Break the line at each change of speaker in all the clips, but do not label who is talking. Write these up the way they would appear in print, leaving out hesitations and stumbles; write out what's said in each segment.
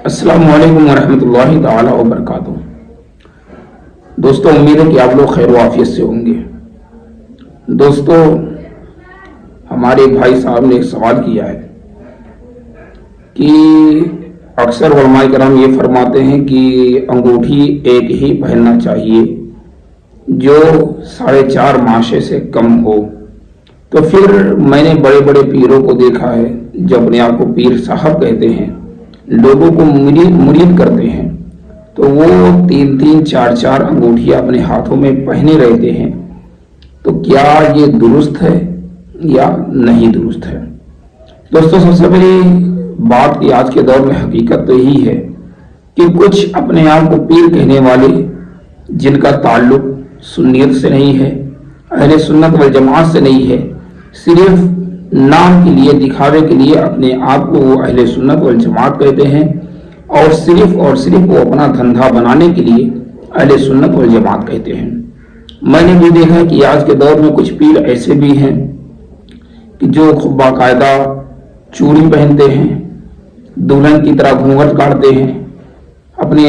अस्सलाम वालेकुम वरहमतुल्लाहि ताला वबरकातुहू। दोस्तों, उम्मीद है कि आप लोग खैर आफियत से होंगे। दोस्तों, हमारे भाई साहब ने एक सवाल किया है कि अक्सर उलमाए किराम ये फरमाते हैं कि अंगूठी एक ही पहनना चाहिए जो 4.5 माशे से कम हो। तो फिर मैंने बड़े बड़े पीरों को देखा है जो अपने आप को पीर साहब कहते हैं, लोगों को मुरीद करते हैं, तो वो 3-3, 4-4 अंगूठियां अपने हाथों में पहने रहते हैं। तो क्या ये दुरुस्त है या नहीं दुरुस्त है? दोस्तों, सबसे बड़ी बात की आज के दौर में हकीकत तो यही है कि कुछ अपने आप को पीर कहने वाले जिनका ताल्लुक सुन्नियत से नहीं है, अहले सुन्नत वल जमात से नहीं है, सिर्फ नाम के लिए, दिखावे के लिए अपने आप को वो अहले सुन्नत वल जमात कहते हैं और सिर्फ वो अपना धंधा बनाने के लिए अहले सुन्नत वल जमात कहते हैं। मैंने भी देखा है कि आज के दौर में कुछ पीर ऐसे भी हैं कि जो खूब बाकायदा चूड़ी पहनते हैं, दुल्हन की तरह घूंघट काटते हैं, अपने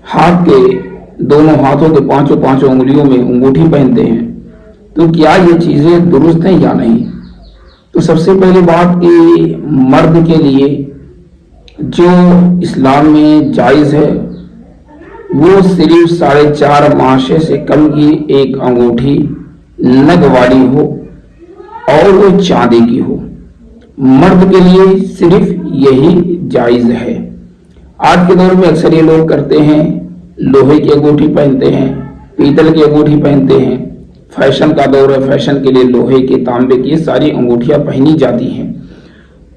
हाथ के दोनों हाथों के पांचों उंगलियों में अंगूठी पहनते हैं। तो क्या ये चीजें दुरुस्त हैं या नहीं? तो सबसे पहली बात कि मर्द के लिए जो इस्लाम में जायज है वो सिर्फ 4.5 माशे से कम की एक अंगूठी नग वाली हो और वो चांदी की हो। मर्द के लिए सिर्फ यही जायज है। आज के दौर में अक्सर ये लोग करते हैं, लोहे की अंगूठी पहनते हैं, पीतल की अंगूठी पहनते हैं। फैशन का दौर है, फैशन के लिए लोहे की, तांबे की सारी अंगूठियां पहनी जाती हैं।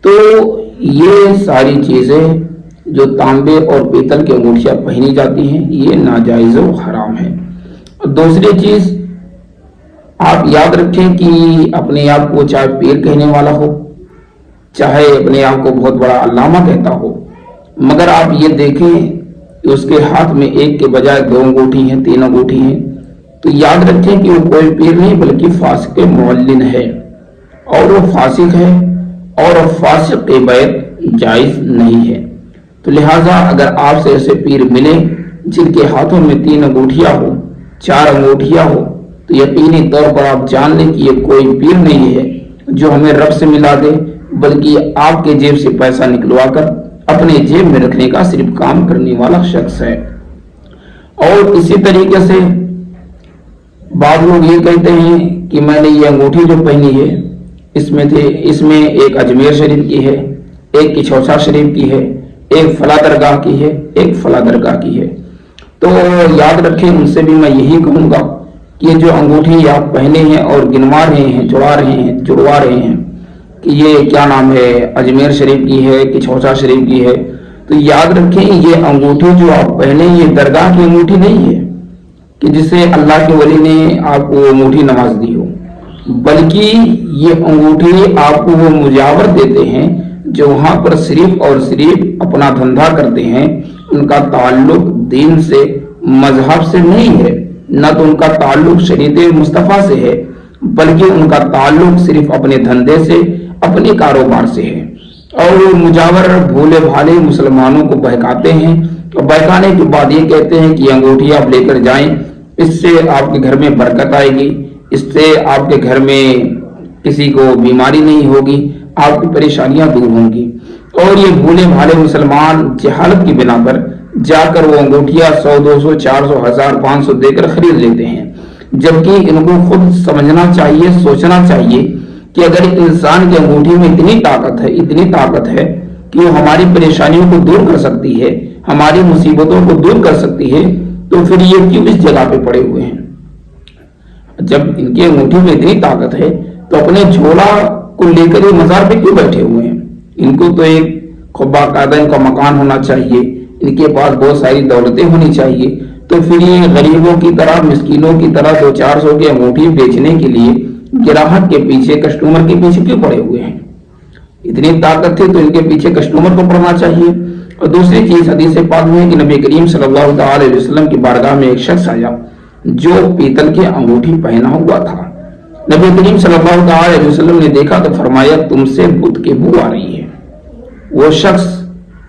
तो ये सारी चीजें जो तांबे और पीतल की अंगूठियां पहनी जाती हैं ये नाजायज और हराम है। और दूसरी चीज आप याद रखें कि अपने आप को चाहे पीर कहने वाला हो, चाहे अपने आप को बहुत बड़ा अल्लामा कहता हो, मगर आप ये देखें कि उसके हाथ में एक के बजाय 2 अंगूठी हैं, 3 अंगूठी हैं, तो याद रखें कि वो कोई पीर नहीं बल्कि फासिक मुअल्लिन है और वो फासिक है और फासिक की बैत जायज नहीं है। तो लिहाजा अगर आपसे ऐसे पीर मिले जिनके हाथों में 3 अंगूठियां हो, 4 अंगूठियां हो, तो यकीनी तौर पर आप जान लें कि ये कोई पीर नहीं है जो हमें रब से मिला दे, बल्कि आपके जेब से पैसा निकलवा कर अपने जेब में रखने का सिर्फ काम करने वाला शख्स है। और इसी तरीके से बाद लोग ये कहते हैं कि मैंने ये अंगूठी जो पहनी है इसमें एक अजमेर शरीफ की है, एक किछौसा शरीफ की है, एक फला दरगाह की है, एक फला दरगाह की है। तो याद रखें, उनसे भी मैं यही कहूंगा कि ये जो अंगूठी आप पहने हैं और गिनवा रहे हैं, जुड़वा रहे हैं कि ये क्या नाम है, अजमेर शरीफ की है, किछौसा शरीफ की है, तो याद रखें ये अंगूठी जो आप पहने ये दरगाह की अंगूठी नहीं है कि जिसे अल्लाह के वली ने आपको अंगूठी नवाज दी हो, बल्कि ये अंगूठी आपको वो मुजावर देते हैं जो वहां पर सिर्फ और सिर्फ अपना धंधा करते हैं। उनका ताल्लुक दीन से, मजहब से नहीं है, न तो उनका ताल्लुक शरीयत मुस्तफा से है, बल्कि उनका ताल्लुक सिर्फ अपने धंधे से, अपने कारोबार से है। और वो मुजावर भोले भाले मुसलमानों को बहकाते हैं और बहकाने के बाद ये कहते हैं कि अंगूठी आप लेकर जाएं, इससे आपके घर में बरकत आएगी, इससे आपके घर में किसी को बीमारी नहीं होगी, आपकी परेशानियां दूर होंगी। और ये भोले भाले मुसलमान जहालत की बिना पर जाकर वो अंगूठियां 100, 200, 400, 1000, 500 देकर खरीद लेते हैं, जबकि इनको खुद समझना चाहिए, सोचना चाहिए कि अगर इंसान की अंगूठी में इतनी ताकत है कि वो हमारी परेशानियों को दूर कर सकती है, हमारी मुसीबतों को दूर कर सकती है, तो फिर ये क्यों इस जगह पे पड़े हुए हैं? जब इनकी अंगूठी में इतनी ताकत है तो अपने झोला को लेकर ये मजार पे क्यों बैठे हुए हैं? इनको तो एक खूब बाकायदा इनका मकान होना चाहिए, इनके पास बहुत सारी दौलतें होनी चाहिए। तो फिर ये गरीबों की तरह, मिस्कीनों की तरह 200-400 की अंगूठी बेचने के लिए ग्राहक के पीछे, कस्टमर के पीछे क्यों पड़े हुए हैं? इतनी ताकत थी तो इनके पीछे कस्टमर को पड़ना चाहिए। और दूसरी चीज हदीस पाक में है कि नबी करीम सल्लल्लाहु अलैहि वसल्लम की बारगाह में एक शख्स आया जो पीतल की अंगूठी पहना हुआ था। नबी करीम सल्लल्लाहु अलैहि वसल्लम ने देखा तो फरमाया, तुमसे बुत की बू आ रही है। वो शख्स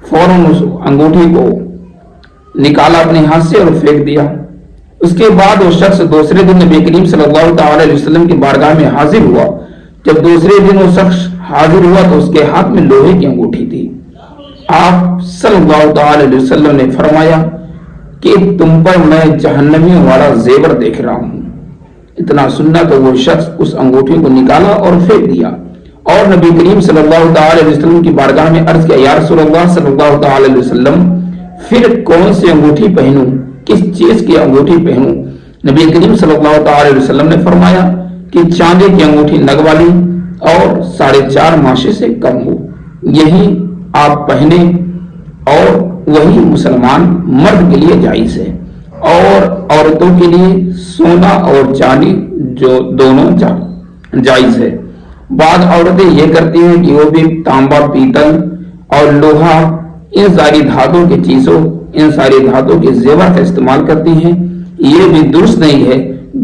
फौरन उस अंगूठी को निकाला अपने हाथ से और फेंक दिया। उसके बाद वो शख्स दूसरे दिन नबी करीम सल्लल्लाहु अलैहि वसल्लम की बारगाह में हाजिर हुआ। जब दूसरे दिन वो शख्स हाजिर हुआ तो उसके हाथ में लोहे की अंगूठी थी। आप सल्लल्लाहु अलैहि वसल्लम ने फरमाया कि तुम पर मैं जहन्नमियों वाला जेवर देख रहा हूं। इतना सुनना तो वो शख्स उस अंगूठी को निकाला और फेंक दिया और नबी करीम सल्लल्लाहु अलैहि वसल्लम की बारगाह में अर्ज किया, या रसूलल्लाह सल्लल्लाहु अलैहि वसल्लम, फिर कौन सी अंगूठी पहनूं, किस चीज की अंगूठी पहनूं? नबी करीम सल्लल्लाहु अलैहि वसल्लम ने फरमाया कि चांदी की अंगूठी नग वाली और 4.5 मासे से कम हो, यही आप पहने और वही मुसलमान मर्द के लिए जायज है। और औरतों के लिए सोना और चांदी जो दोनों जायज है। बाद औरतें ये करती हैं कि वो भी तांबा, पीतल और लोहा, इन सारी धातु की चीजों, इन सारी धातु के जेवर का इस्तेमाल करती हैं। ये भी दुरुस्त नहीं है,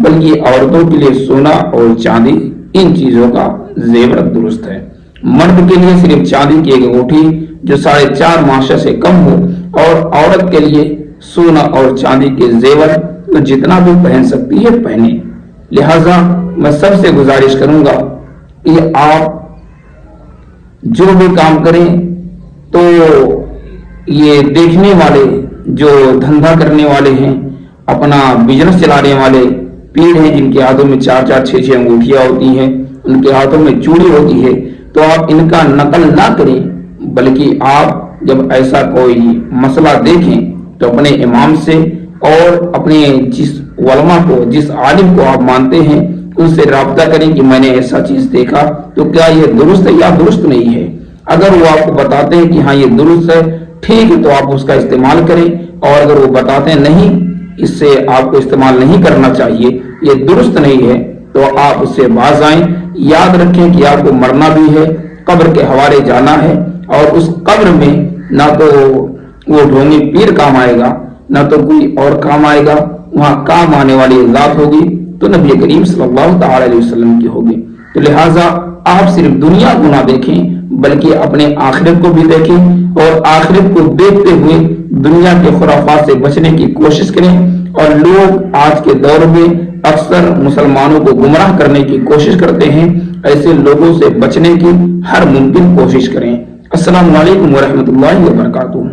बल्कि औरतों के लिए सोना और चांदी, इन चीजों का जेवर दुरुस्त है। मर्द के लिए सिर्फ चांदी की एक अंगूठी जो 4.5 मासे से कम हो, और औरत के लिए सोना और चांदी के जेवर तो जितना भी पहन सकती है पहने। लिहाजा मैं सबसे गुजारिश करूंगा कि आप जो भी काम करें तो ये देखने वाले, जो धंधा करने वाले हैं, अपना बिजनेस चलाने वाले पीढ़ हैं जिनके हाथों में 4-4, 6-6 अंगूठियां होती हैं, उनके हाथों में चूड़ी होती है, तो आप इनका नकल ना करें, बल्कि आप जब ऐसा कोई मसला देखें तो अपने इमाम से और अपने जिस उलमा को, जिस आलिम को आप मानते हैं, उनसे राब्ता करें कि मैंने ऐसा चीज देखा, तो क्या ये दुरुस्त है या दुरुस्त नहीं है। अगर वो आपको बताते हैं कि हाँ ये दुरुस्त है, ठीक है, तो आप उसका इस्तेमाल करें। और अगर वो बताते हैं नहीं, इससे आपको इस्तेमाल नहीं करना चाहिए, ये दुरुस्त नहीं है, तो आप उससे बाज आएं। याद रखें कि आपको मरना भी है, कब्र के हवाले जाना है, और उस कब्र में ना तो वो ढोंगी पीर काम आएगा, ना तो कोई और काम आएगा। वहां काम आने वाली जात होगी तो नबी करीम सल्लल्लाहु अलैहि वसल्लम की होगी। तो लिहाजा आप सिर्फ दुनिया को ना देखें, बल्कि अपने आखिरत को भी देखें, और आखिरत को देखते हुए दुनिया के खुराफात से बचने की कोशिश करें। और लोग आज के दौर में अक्सर मुसलमानों को गुमराह करने की कोशिश करते हैं, ऐसे लोगों से बचने की हर मुमकिन कोशिश करें। अस्सलामु अलैकुम व रहमतुल्लाहि व बरकातुहू।